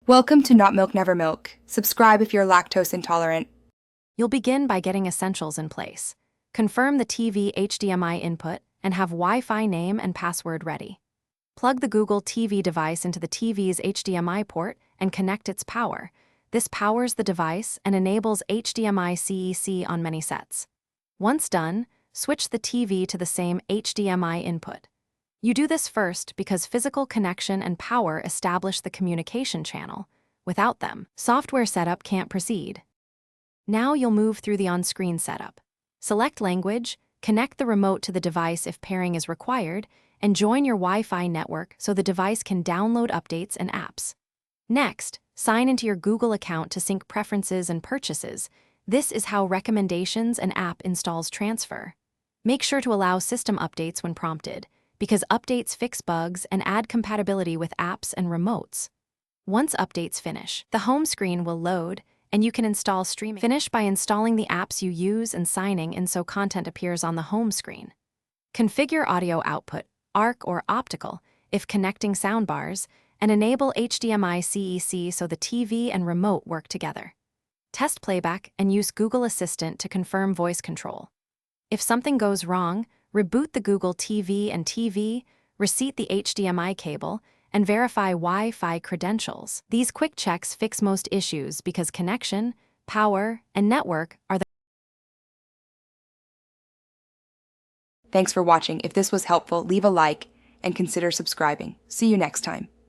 Welcome to Not Milk Never Milk. Subscribe if you're lactose intolerant. You'll begin by getting essentials in place. Confirm the TV HDMI input and have Wi-Fi name and password ready. Plug the Google TV device into the TV's HDMI port and connect its power. This powers the device and enables HDMI CEC on many sets. Once done, switch the TV to the same HDMI input. You do this first because physical connection and power establish the communication channel. Without them, software setup can't proceed. Now you'll move through the on-screen setup. Select language, connect the remote to the device if pairing is required, and join your Wi-Fi network so the device can download updates and apps. Next, sign into your Google account to sync preferences and purchases. This is how recommendations and app installs transfer. Make sure to allow system updates when prompted, because updates fix bugs and add compatibility with apps and remotes. Once updates finish, the home screen will load, and you can install streaming. Finish by installing the apps you use and signing in so content appears on the home screen. Configure audio output, ARC or optical, if connecting soundbars, and enable HDMI CEC so the TV and remote work together. Test playback and use Google Assistant to confirm voice control. If something goes wrong, reboot the Google TV and TV, reset the HDMI cable, and verify Wi-Fi credentials. These quick checks fix most issues because connection, power, and network are the. Thanks for watching. If this was helpful, leave a like and consider subscribing. See you next time.